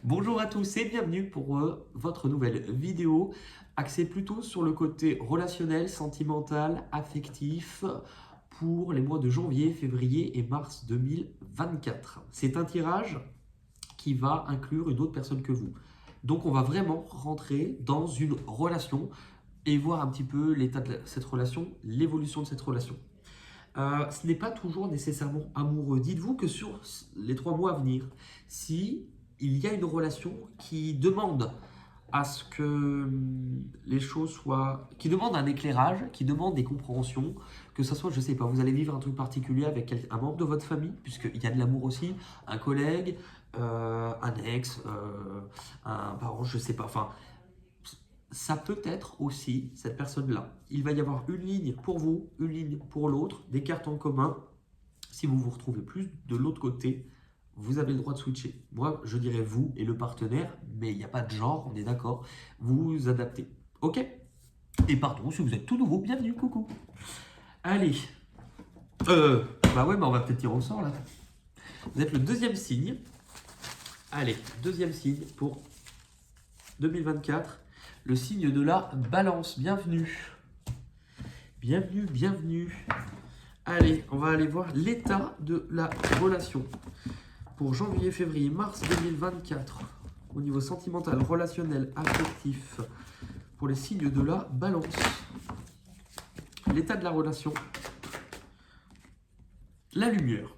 Bonjour à tous et bienvenue pour votre nouvelle vidéo axée plutôt sur le côté relationnel, sentimental, affectif pour les mois de janvier, février et mars 2024. C'est un tirage qui va inclure une autre personne que vous. Donc on va vraiment rentrer dans une relation et voir un petit peu l'état de cette relation, l'évolution de cette relation. Ce n'est pas toujours nécessairement amoureux. Dites-vous que sur les 3 mois à venir, si il y a une relation qui demande à ce que les choses soient, qui demande un éclairage, qui demande des compréhensions, que ce soit, je sais pas, vous allez vivre un truc particulier avec un membre de votre famille, puisqu'il y a de l'amour aussi, un collègue, un ex, un parent, je sais pas, enfin, ça peut être aussi cette personne-là. Il va y avoir une ligne pour vous, une ligne pour l'autre, des cartes en commun. Si vous vous retrouvez plus de l'autre côté, vous avez le droit de switcher. Moi, je dirais vous et le partenaire, mais il n'y a pas de genre, on est d'accord. Vous vous adaptez. Ok? Et pardon, si vous êtes tout nouveau, bienvenue, coucou. Allez. Bah ouais, mais on va peut-être tirer au sort là. Vous êtes le deuxième signe. Allez, deuxième signe pour 2024. Le signe de la balance. Bienvenue. Bienvenue, bienvenue. Allez, on va aller voir l'état de la relation pour janvier, février, mars 2024 au niveau sentimental, relationnel, affectif pour les signes de la balance. L'état de la relation. La lumière,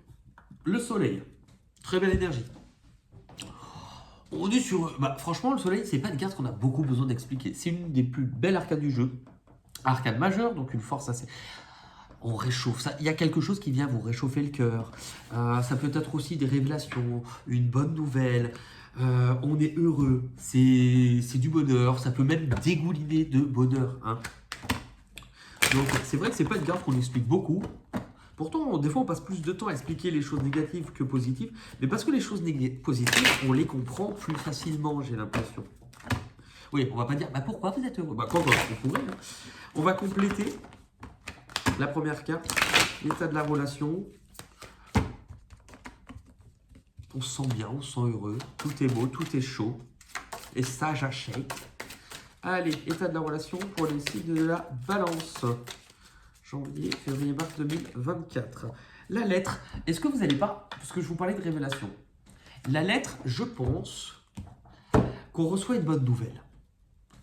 le soleil, très belle énergie. On est sur... franchement, le soleil, c'est pas une carte qu'on a beaucoup besoin d'expliquer. C'est une des plus belles arcades du jeu. Arcade majeure, donc une force assez... On réchauffe ça. Il y a quelque chose qui vient vous réchauffer le cœur. Ça peut être aussi des révélations, une bonne nouvelle. On est heureux. C'est du bonheur. Ça peut même dégouliner de bonheur. Hein. Donc c'est vrai que c'est pas une carte qu'on explique beaucoup. Pourtant, des fois, on passe plus de temps à expliquer les choses négatives que positives. Mais parce que les choses positives, on les comprend plus facilement, j'ai l'impression. Oui, on va pas dire, pourquoi vous êtes heureux? Quand on pourrait. Hein. On va compléter la première carte, l'état de la relation. On se sent bien, on se sent heureux, tout est beau, tout est chaud. Et ça, j'achète. Allez, état de la relation pour les signes de la balance. Janvier, février, mars 2024. La lettre, est-ce que vous n'allez pas, parce que je vous parlais de révélation. La lettre, je pense qu'on reçoit une bonne nouvelle.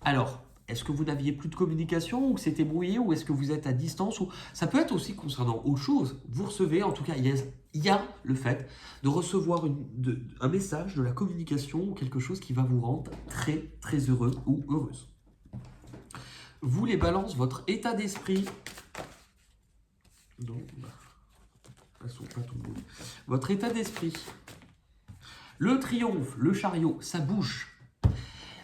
Alors, est-ce que vous n'aviez plus de communication ou que c'était brouillé ou est-ce que vous êtes à distance ou ça peut être aussi concernant autre chose. Vous recevez, en tout cas, il y a le fait de recevoir un message, de la communication ou quelque chose qui va vous rendre très très heureux ou heureuse. Vous les balances, votre état d'esprit. Non, elles sont pas tout beau. Votre état d'esprit. Le triomphe, le chariot, ça bouge.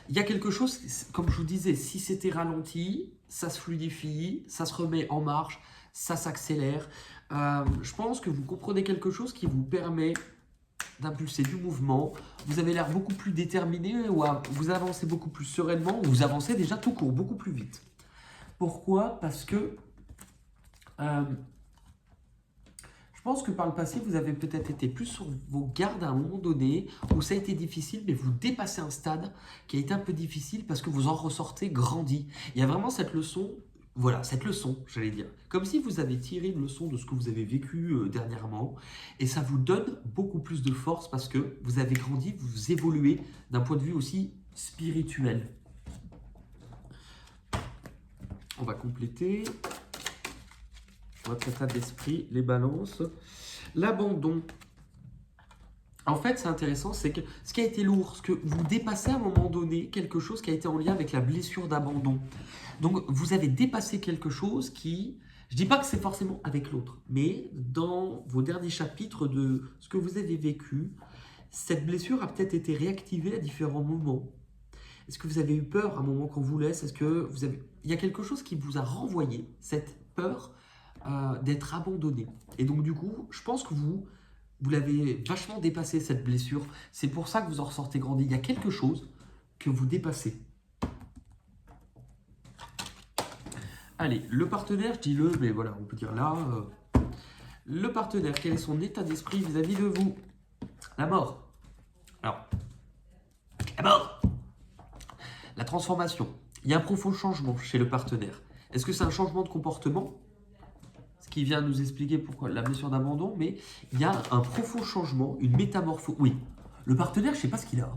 Il y a quelque chose, comme je vous disais, si c'était ralenti, ça se fluidifie, ça se remet en marche, ça s'accélère. Je pense que vous comprenez quelque chose qui vous permet d'impulser du mouvement. Vous avez l'air beaucoup plus déterminé, ou vous avancez beaucoup plus sereinement, ou vous avancez déjà tout court, beaucoup plus vite. Pourquoi? Parce que je pense que par le passé, vous avez peut-être été plus sur vos gardes à un moment donné où ça a été difficile, mais vous dépassez un stade qui a été un peu difficile parce que vous en ressortez grandi. Il y a vraiment cette leçon, voilà, cette leçon, j'allais dire. Comme si vous avez tiré une leçon de ce que vous avez vécu dernièrement et ça vous donne beaucoup plus de force parce que vous avez grandi, vous évoluez d'un point de vue aussi spirituel. On va compléter. Votre état d'esprit, les balances. L'abandon. En fait, c'est intéressant, c'est que ce qui a été lourd, ce que vous dépassez à un moment donné, quelque chose qui a été en lien avec la blessure d'abandon. Donc, vous avez dépassé quelque chose qui... Je ne dis pas que c'est forcément avec l'autre, mais dans vos derniers chapitres de ce que vous avez vécu, cette blessure a peut-être été réactivée à différents moments. Est-ce que vous avez eu peur à un moment qu'on vous laisse? Est-ce que vous avez... Il y a quelque chose qui vous a renvoyé cette peur d'être abandonné. Et donc du coup, je pense que vous l'avez vachement dépassé cette blessure. C'est pour ça que vous en ressortez grandi. Il y a quelque chose que vous dépassez. Allez, le partenaire, je dis le, mais voilà, on peut dire là. Le partenaire, quel est son état d'esprit vis-à-vis de vous? La mort. Alors, D'abord, la transformation. Il y a un profond changement chez le partenaire. Est-ce que c'est un changement de comportement? Ce qui vient nous expliquer pourquoi la blessure d'abandon, mais il y a un profond changement, une métamorphose. Oui, le partenaire, je ne sais pas ce qu'il a.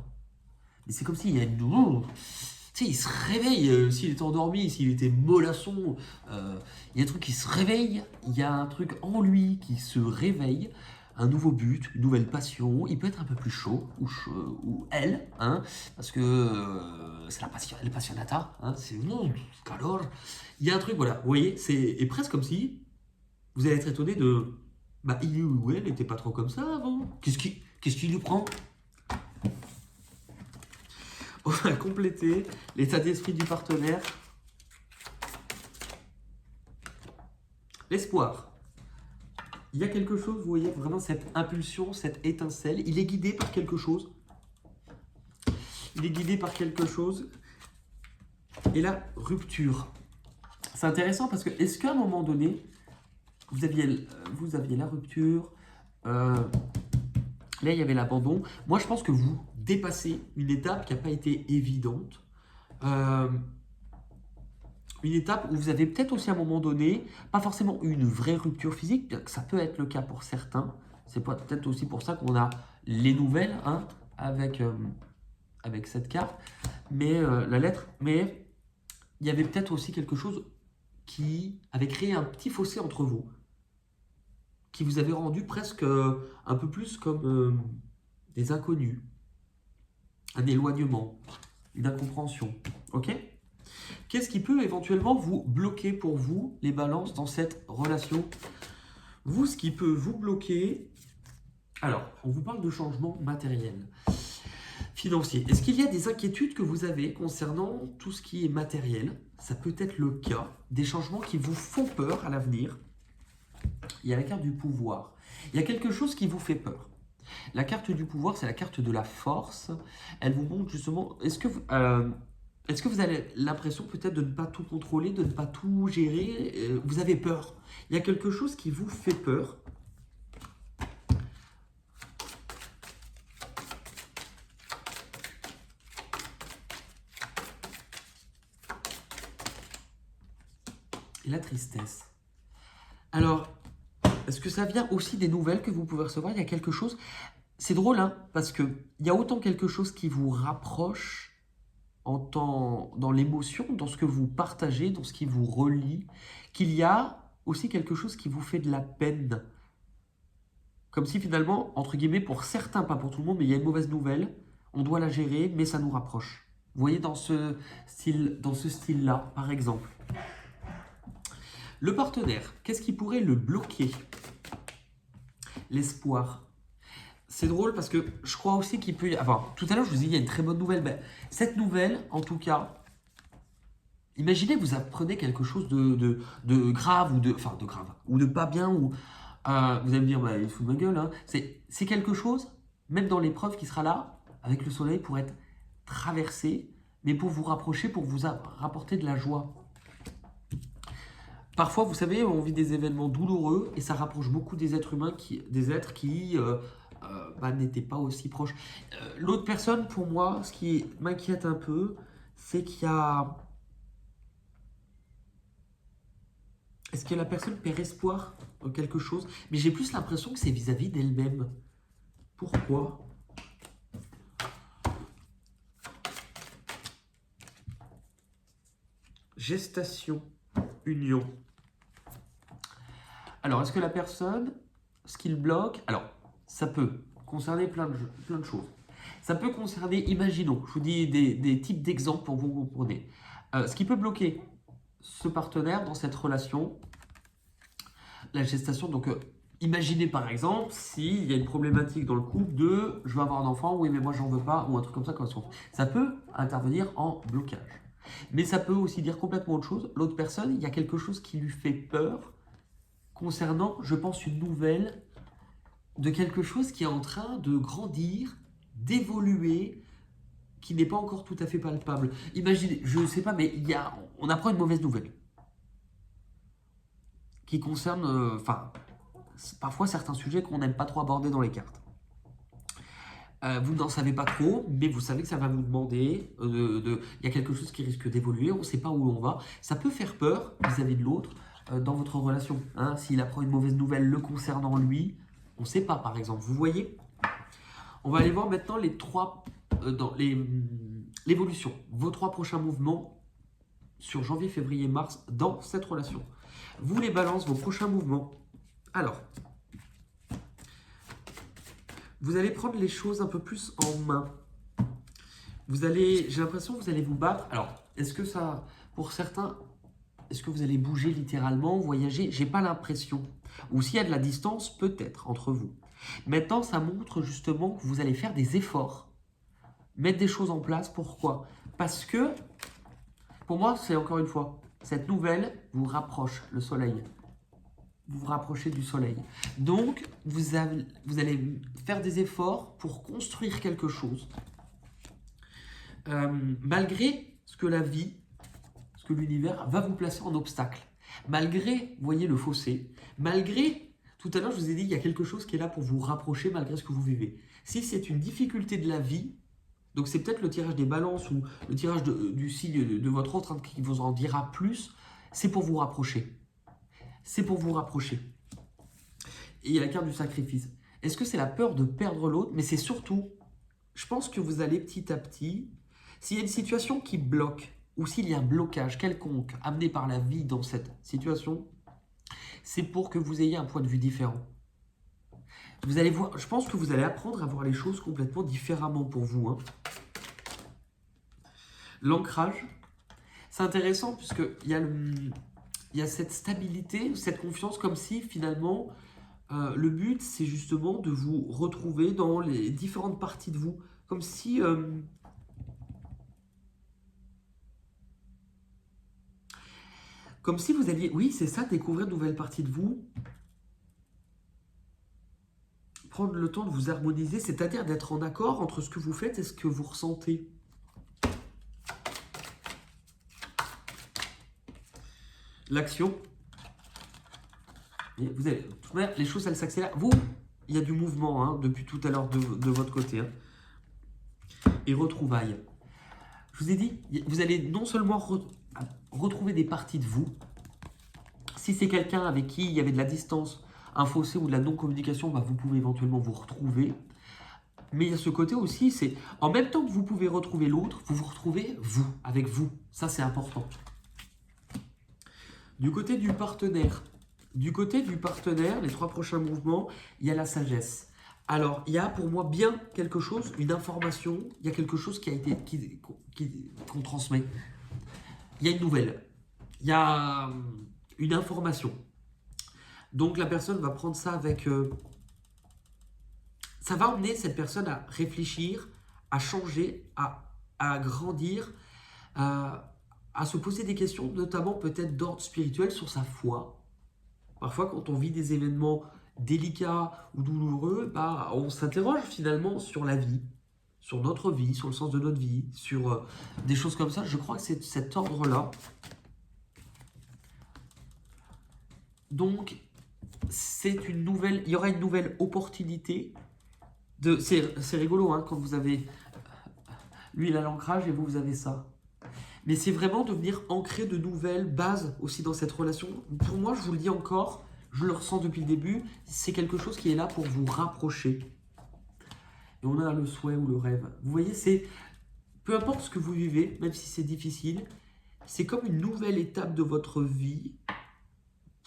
Mais c'est comme s'il y a une... Tu sais, il se réveille, s'il était endormi, s'il était mollasson, il y a un truc qui se réveille, il y a un truc en lui qui se réveille, un nouveau but, une nouvelle passion, il peut être un peu plus chaud, ou elle, hein, parce que c'est la passion, elle est passionata, hein, c'est alors, il y a un truc, voilà, vous voyez, c'est presque comme si vous allez être étonné de, bah il ou elle n'était pas trop comme ça avant, qu'est-ce qui lui prend? On va compléter l'état d'esprit du partenaire. L'espoir. Il y a quelque chose, vous voyez, vraiment cette impulsion, cette étincelle. Il est guidé par quelque chose. Il est guidé par quelque chose. Et la rupture. C'est intéressant parce que, est-ce qu'à un moment donné, vous aviez la rupture, là il y avait l'abandon. Moi je pense que vous dépassez une étape qui n'a pas été évidente. Une étape où vous avez peut-être aussi à un moment donné, pas forcément une vraie rupture physique, ça peut être le cas pour certains. C'est peut-être aussi pour ça qu'on a les nouvelles hein, avec cette carte, mais la lettre. Mais il y avait peut-être aussi quelque chose qui avait créé un petit fossé entre vous, qui vous avait rendu presque un peu plus comme des inconnus, un éloignement, une incompréhension. Ok ? Qu'est-ce qui peut éventuellement vous bloquer pour vous, les balances, dans cette relation? Vous, ce qui peut vous bloquer... Alors, on vous parle de changement matériel, financier. Est-ce qu'il y a des inquiétudes que vous avez concernant tout ce qui est matériel? Ça peut être le cas. Des changements qui vous font peur à l'avenir. Il y a la carte du pouvoir. Il y a quelque chose qui vous fait peur. La carte du pouvoir, c'est la carte de la force. Elle vous montre justement... Est-ce que vous avez l'impression peut-être de ne pas tout contrôler, de ne pas tout gérer? Vous avez peur. Il y a quelque chose qui vous fait peur. Et la tristesse. Alors, est-ce que ça vient aussi des nouvelles que vous pouvez recevoir? Il y a quelque chose... C'est drôle, hein, parce qu'il y a autant quelque chose qui vous rapproche dans l'émotion, dans ce que vous partagez, dans ce qui vous relie, qu'il y a aussi quelque chose qui vous fait de la peine. Comme si finalement, entre guillemets, pour certains, pas pour tout le monde, mais il y a une mauvaise nouvelle, on doit la gérer, mais ça nous rapproche. Vous voyez dans ce style-là, par exemple. Le partenaire, qu'est-ce qui pourrait le bloquer? L'espoir. C'est drôle parce que je crois aussi qu'il peut y avoir... Enfin, tout à l'heure, je vous ai dit, il y a une très bonne nouvelle. Ben, cette nouvelle, en tout cas, imaginez, vous apprenez quelque chose de grave ou de grave ou de pas bien. Ou, vous allez me dire, bah, il se fout de ma gueule. Hein. C'est quelque chose, même dans l'épreuve qui sera là, avec le soleil, pour être traversé, mais pour vous rapprocher, pour vous rapporter de la joie. Parfois, vous savez, on vit des événements douloureux et ça rapproche beaucoup des êtres humains, des êtres qui n'étaient pas aussi proches. L'autre personne, pour moi, ce qui m'inquiète un peu, c'est qu'il y a... Est-ce que la personne perd espoir en quelque chose? Mais j'ai plus l'impression que c'est vis-à-vis d'elle-même. Pourquoi? Gestation, union. Alors, est-ce que la personne, ce qu'il bloque, alors, ça peut concerner plein de choses. Ça peut concerner, imaginons, je vous dis des types d'exemples pour vous comprendre. Ce qui peut bloquer ce partenaire dans cette relation, la gestation, donc imaginez par exemple s'il y a une problématique dans le couple de je veux avoir un enfant, oui mais moi j'en veux pas, ou un truc comme ça. Ça peut intervenir en blocage. Mais ça peut aussi dire complètement autre chose. L'autre personne, il y a quelque chose qui lui fait peur concernant, je pense, une nouvelle de quelque chose qui est en train de grandir, d'évoluer, qui n'est pas encore tout à fait palpable. Imaginez, je ne sais pas, mais on apprend une mauvaise nouvelle qui concerne, parfois certains sujets qu'on n'aime pas trop aborder dans les cartes. Vous n'en savez pas trop, mais vous savez que ça va vous demander, il y a quelque chose qui risque d'évoluer, on ne sait pas où on va. Ça peut faire peur vis-à-vis de l'autre dans votre relation. Hein. S'il apprend une mauvaise nouvelle le concernant lui, on ne sait pas par exemple. Vous voyez? On va aller voir maintenant les trois, l'évolution, vos 3 prochains mouvements sur janvier, février, mars dans cette relation. Vous les balances, vos prochains mouvements. Alors, vous allez prendre les choses un peu plus en main. J'ai l'impression que vous allez vous battre. Alors, est-ce que ça, pour certains, est-ce que vous allez bouger littéralement, voyager? J'ai pas l'impression. Ou s'il y a de la distance, peut-être, entre vous. Maintenant, ça montre justement que vous allez faire des efforts. Mettre des choses en place. Pourquoi? Parce que, pour moi, c'est encore une fois, cette nouvelle vous rapproche, le soleil. Vous vous rapprochez du soleil. Donc, vous allez faire des efforts pour construire quelque chose. Malgré ce que la vie, ce que l'univers va vous placer en obstacle. Malgré, vous voyez, le fossé. Malgré, tout à l'heure, je vous ai dit, il y a quelque chose qui est là pour vous rapprocher malgré ce que vous vivez. Si c'est une difficulté de la vie, donc c'est peut-être le tirage des balances ou le tirage du signe de votre autre qui vous en dira plus, c'est pour vous rapprocher. C'est pour vous rapprocher. Et il y a la carte du sacrifice. Est-ce que c'est la peur de perdre l'autre? Mais c'est surtout, je pense que vous allez petit à petit, s'il y a une situation qui bloque, ou s'il y a un blocage quelconque amené par la vie dans cette situation, c'est pour que vous ayez un point de vue différent. Vous allez voir, je pense que vous allez apprendre à voir les choses complètement différemment pour vous. Hein. L'ancrage, c'est intéressant puisqu'il y a il y a cette stabilité, cette confiance, comme si finalement, le but, c'est justement de vous retrouver dans les différentes parties de vous. Comme si... comme si vous alliez, oui, c'est ça, découvrir de nouvelles parties de vous. Prendre le temps de vous harmoniser, c'est-à-dire d'être en accord entre ce que vous faites et ce que vous ressentez. L'action. Vous avez, de toute manière, les choses, elles s'accélèrent. Vous, il y a du mouvement hein, depuis tout à l'heure de votre côté. Hein. Et retrouvailles. Je vous ai dit, vous allez non seulement retrouver des parties de vous. Si c'est quelqu'un avec qui il y avait de la distance, un fossé ou de la non-communication, bah, vous pouvez éventuellement vous retrouver. Mais il y a ce côté aussi, c'est en même temps que vous pouvez retrouver l'autre, vous vous retrouvez vous, avec vous. Ça, c'est important. Du côté du partenaire, les 3 prochains mouvements, il y a la sagesse. Alors, il y a pour moi bien quelque chose, une information, il y a quelque chose qui a été qu'on transmet. Il y a une nouvelle, il y a une information. Donc, la personne va prendre ça avec... ça va emmener cette personne à réfléchir, à changer, à grandir, à se poser des questions, notamment peut-être d'ordre spirituel sur sa foi. Parfois, quand on vit des événements délicats ou douloureux, bah, on s'interroge finalement sur la vie, sur notre vie, sur le sens de notre vie, sur des choses comme ça. Je crois que c'est cet ordre-là. Donc, c'est une nouvelle, il y aura une nouvelle opportunité. C'est rigolo hein, quand vous avez... Lui, il a l'ancrage et vous avez ça. Mais c'est vraiment de venir ancrer de nouvelles bases aussi dans cette relation. Pour moi, je vous le dis encore, je le ressens depuis le début, c'est quelque chose qui est là pour vous rapprocher. Et on a le souhait ou le rêve. Vous voyez, c'est peu importe ce que vous vivez, même si c'est difficile, c'est comme une nouvelle étape de votre vie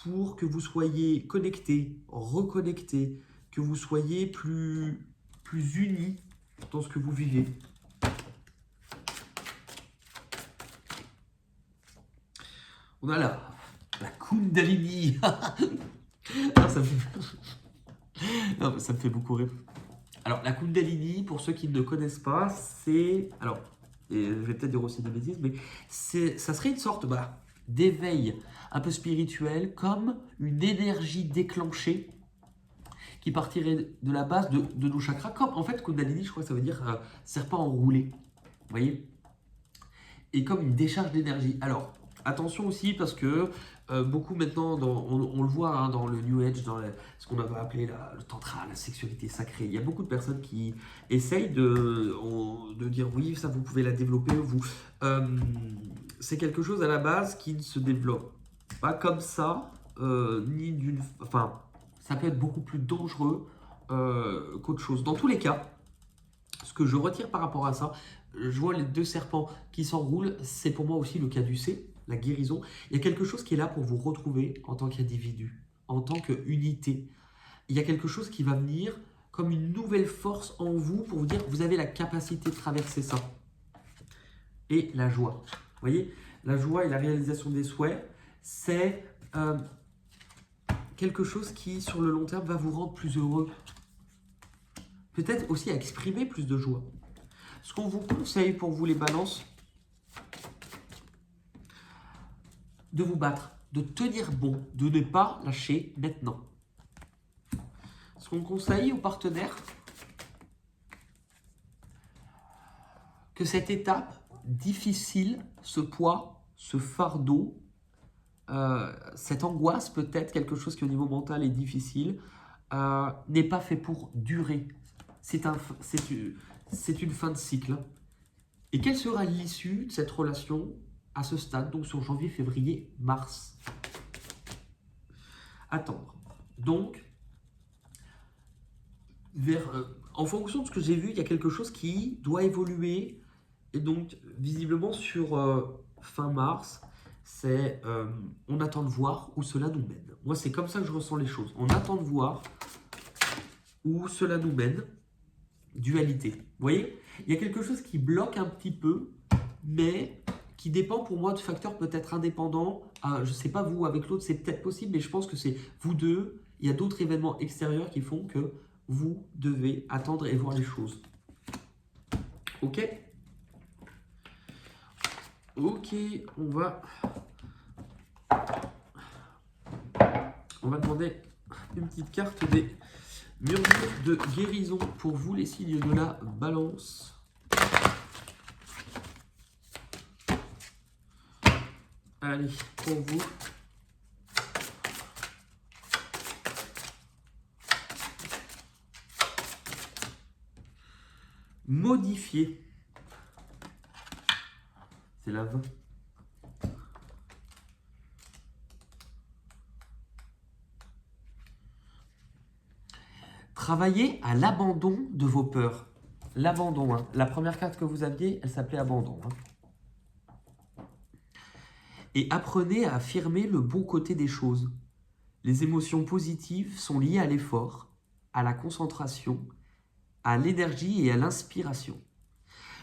pour que vous soyez connectés, reconnectés, que vous soyez plus unis dans ce que vous vivez. On a la Kundalini. Non, ça me fait beaucoup rire. Alors, la Kundalini, pour ceux qui ne connaissent pas, c'est... Alors, et je vais peut-être dire aussi des bêtises, mais ça serait une sorte d'éveil un peu spirituel, comme une énergie déclenchée qui partirait de la base de nos chakras. Comme, en fait, Kundalini, je crois que ça veut dire serpent enroulé. Vous voyez? Et comme une décharge d'énergie. Alors, attention aussi parce que beaucoup maintenant, on le voit hein, dans le New Age, ce qu'on va appeler le tantra, la sexualité sacrée. Il y a beaucoup de personnes qui essayent de dire oui, ça vous pouvez la développer, vous. C'est quelque chose à la base qui ne se développe pas comme ça, ni d'une. Enfin, ça peut être beaucoup plus dangereux qu'autre chose. Dans tous les cas, ce que je retire par rapport à ça, je vois les deux serpents qui s'enroulent, c'est pour moi aussi le caducée, la guérison. Il y a quelque chose qui est là pour vous retrouver en tant qu'individu, en tant qu'unité. Il y a quelque chose qui va venir comme une nouvelle force en vous pour vous dire que vous avez la capacité de traverser ça. Et la joie. Vous voyez, la joie et la réalisation des souhaits, c'est quelque chose qui, sur le long terme, va vous rendre plus heureux. Peut-être aussi à exprimer plus de joie. Ce qu'on vous conseille pour vous les balances, de vous battre, de tenir bon, de ne pas lâcher maintenant. Ce qu'on conseille aux partenaires, que cette étape difficile, ce poids, ce fardeau, cette angoisse peut-être, quelque chose qui au niveau mental est difficile, n'est pas fait pour durer. C'est une fin de cycle. Et quelle sera l'issue de cette relation à ce stade, donc sur janvier, février, mars? Attendre. Donc, en fonction de ce que j'ai vu, il y a quelque chose qui doit évoluer. Et donc, visiblement, sur fin mars, c'est on attend de voir où cela nous mène. Moi, c'est comme ça que je ressens les choses. On attend de voir où cela nous mène. Dualité. Vous voyez, il y a quelque chose qui bloque un petit peu, mais qui dépend pour moi de facteurs peut-être indépendants. Je ne sais pas vous, avec l'autre, c'est peut-être possible, mais je pense que c'est vous deux. Il y a d'autres événements extérieurs qui font que vous devez attendre et voir les choses. Ok? Ok, on va demander une petite carte des murmures de guérison pour vous, les signes de la balance. Allez, pour vous. Modifier. C'est la 20. Travaillez à l'abandon de vos peurs. L'abandon. Hein. La première carte que vous aviez, elle s'appelait abandon. Hein. Et apprenez à affirmer le bon côté des choses. Les émotions positives sont liées à l'effort, à la concentration, à l'énergie et à l'inspiration.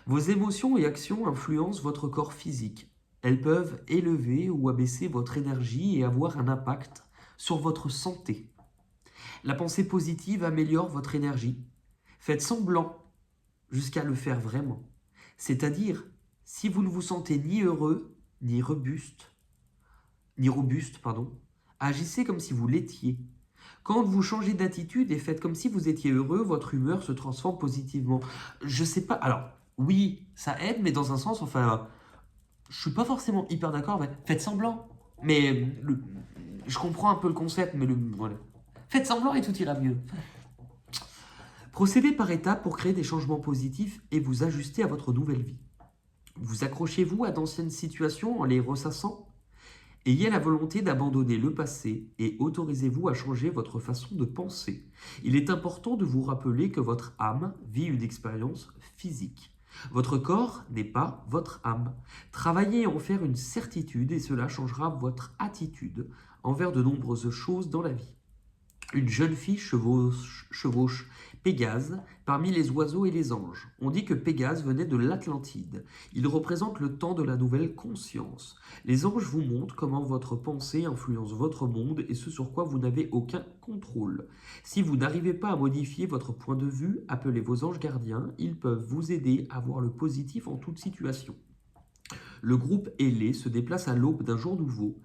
Vos émotions et actions influencent votre corps physique. Elles peuvent élever ou abaisser votre énergie et avoir un impact sur votre santé. La pensée positive améliore votre énergie. Faites semblant jusqu'à le faire vraiment. C'est-à-dire, si vous ne vous sentez ni heureux, ni robuste, agissez comme si vous l'étiez. Quand vous changez d'attitude et faites comme si vous étiez heureux, votre humeur se transforme positivement. Je sais pas, alors, oui, ça aide, mais dans un sens, enfin, je suis pas forcément hyper d'accord. Faites semblant, mais je comprends un peu le concept, mais voilà. Faites semblant et tout ira mieux. Procédez par étapes pour créer des changements positifs et vous ajuster à votre nouvelle vie. Vous accrochez-vous à d'anciennes situations en les ressassant? Ayez la volonté d'abandonner le passé et autorisez-vous à changer votre façon de penser. Il est important de vous rappeler que votre âme vit une expérience physique. Votre corps n'est pas votre âme. Travaillez à en faire une certitude et cela changera votre attitude envers de nombreuses choses dans la vie. Une jeune fille chevauche Pégase parmi les oiseaux et les anges. On dit que Pégase venait de l'Atlantide. Il représente le temps de la nouvelle conscience. Les anges vous montrent comment votre pensée influence votre monde et ce sur quoi vous n'avez aucun contrôle. Si vous n'arrivez pas à modifier votre point de vue, appelez vos anges gardiens. Ils peuvent vous aider à voir le positif en toute situation. Le groupe ailé se déplace à l'aube d'un jour nouveau.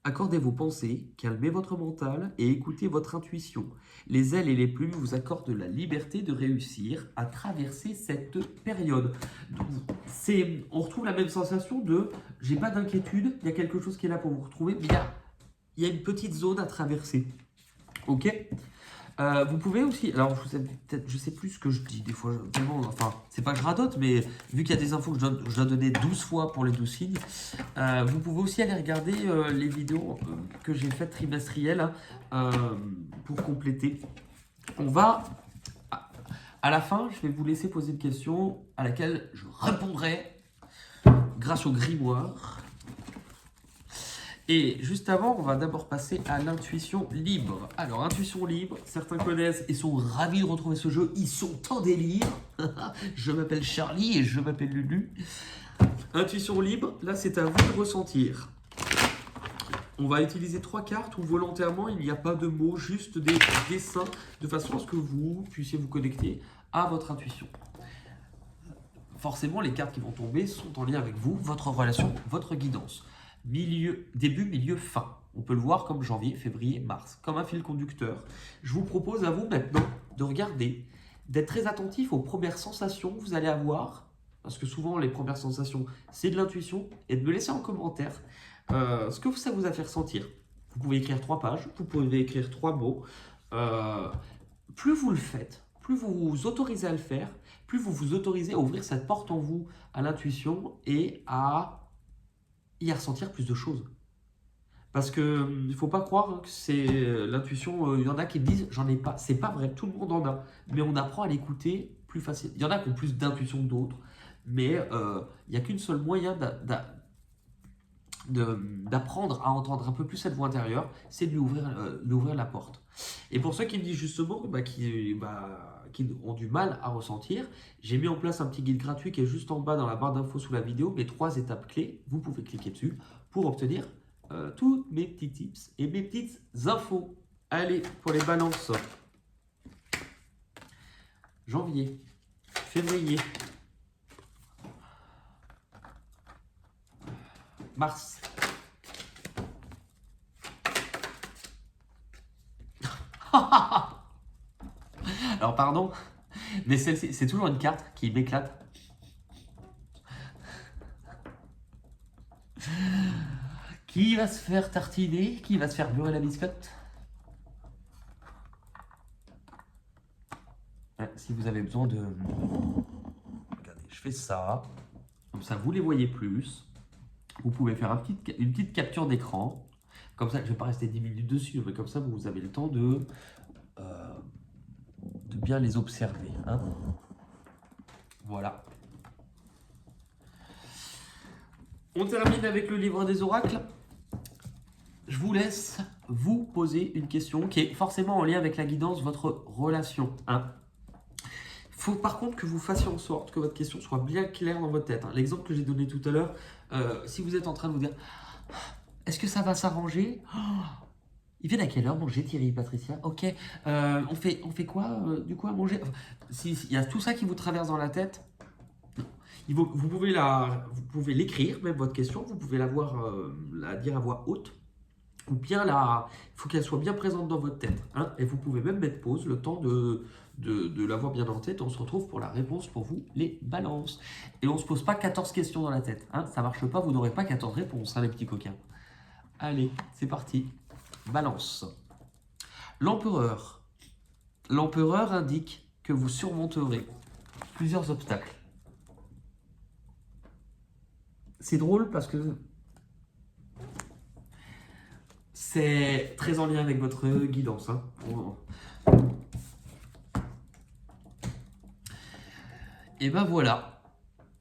Accordez vos pensées, calmez votre mental et écoutez votre intuition. Les ailes et les plumes vous accordent la liberté de réussir à traverser cette période. Donc, on retrouve la même sensation de « j'ai pas d'inquiétude, il y a quelque chose qui est là pour vous retrouver, mais il y a une petite zone à traverser. » Ok. Vous pouvez aussi, alors je sais plus ce que je dis des fois, vraiment, enfin, c'est pas que je radote, mais vu qu'il y a des infos que je dois donner 12 fois pour les 12 signes, vous pouvez aussi aller regarder les vidéos que j'ai faites trimestrielles pour compléter. On va, à la fin, je vais vous laisser poser une question à laquelle je répondrai grâce au grimoire. Et juste avant, on va d'abord passer à l'intuition libre. Alors, intuition libre, certains connaissent et sont ravis de retrouver ce jeu. Ils sont en délire. Je m'appelle Charlie et je m'appelle Lulu. Intuition libre, là, c'est à vous de ressentir. On va utiliser 3 cartes où volontairement, il n'y a pas de mots, juste des dessins, de façon à ce que vous puissiez vous connecter à votre intuition. Forcément, les cartes qui vont tomber sont en lien avec vous, votre relation, votre guidance. Début, milieu, fin. On peut le voir comme janvier, février, mars, comme un fil conducteur. Je vous propose à vous maintenant de regarder, d'être très attentif aux premières sensations que vous allez avoir, parce que souvent les premières sensations, c'est de l'intuition, et de me laisser en commentaire ce que ça vous a fait ressentir. Vous pouvez écrire 3 pages, vous pouvez écrire 3 mots. Plus vous le faites, plus vous vous autorisez à le faire, plus vous vous autorisez à ouvrir cette porte en vous à l'intuition et à y ressentir plus de choses. Parce que il ne faut pas croire que c'est l'intuition, il y en a qui me disent j'en ai pas, c'est pas vrai, tout le monde en a, mais on apprend à l'écouter plus facile. Il y en a qui ont plus d'intuition que d'autres, mais il n'y a qu'une seule moyen d'apprendre à entendre un peu plus cette voix intérieure, c'est de lui ouvrir la porte. Et pour ceux qui me disent justement qui ont du mal à ressentir, j'ai mis en place un petit guide gratuit qui est juste en bas dans la barre d'infos sous la vidéo, mes 3 étapes clés, vous pouvez cliquer dessus pour obtenir tous mes petits tips et mes petites infos. Allez, pour les balances. Janvier, février, mars. Alors pardon, mais celle-ci, c'est toujours une carte qui m'éclate. Qui va se faire tartiner? Qui va se faire beurrer la biscotte? Si vous avez besoin de... Regardez, je fais ça. Comme ça, vous les voyez plus. Vous pouvez faire une petite capture d'écran. Comme ça, je ne vais pas rester 10 minutes dessus, mais comme ça, vous avez le temps de bien les observer. Hein. Voilà. On termine avec le livre des oracles. Je vous laisse vous poser une question qui est forcément en lien avec la guidance, votre relation. Hein. Il faut par contre que vous fassiez en sorte que votre question soit bien claire dans votre tête. Hein. L'exemple que j'ai donné tout à l'heure, si vous êtes en train de vous dire « Est-ce que ça va s'arranger ?» Ils viennent à quelle heure manger, Thierry, Patricia? Ok, on fait quoi du coup à manger? S'il y a tout ça qui vous traverse dans la tête, vous pouvez l'écrire, même votre question, vous pouvez la dire à voix haute, ou bien il faut qu'elle soit bien présente dans votre tête. Hein, et vous pouvez même mettre pause le temps de l'avoir bien en tête. On se retrouve pour la réponse pour vous, les balances. Et on ne se pose pas 14 questions dans la tête. Hein, ça ne marche pas, vous n'aurez pas 14 réponses, hein, les petits coquins. Allez, c'est parti. Balance. L'empereur. L'empereur indique que vous surmonterez plusieurs obstacles. C'est drôle parce que c'est très en lien avec votre guidance. Hein. Et ben voilà.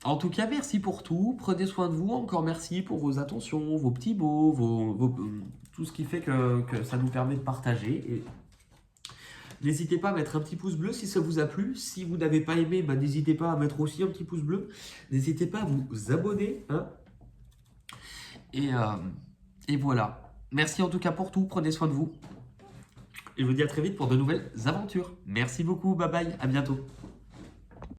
En tout cas, merci pour tout. Prenez soin de vous. Encore merci pour vos attentions, vos petits mots, tout ce qui fait que ça nous permet de partager. Et n'hésitez pas à mettre un petit pouce bleu si ça vous a plu. Si vous n'avez pas aimé, bah, n'hésitez pas à mettre aussi un petit pouce bleu. N'hésitez pas à vous abonner. Hein. Et voilà. Merci en tout cas pour tout. Prenez soin de vous. Et je vous dis à très vite pour de nouvelles aventures. Merci beaucoup. Bye bye. À bientôt.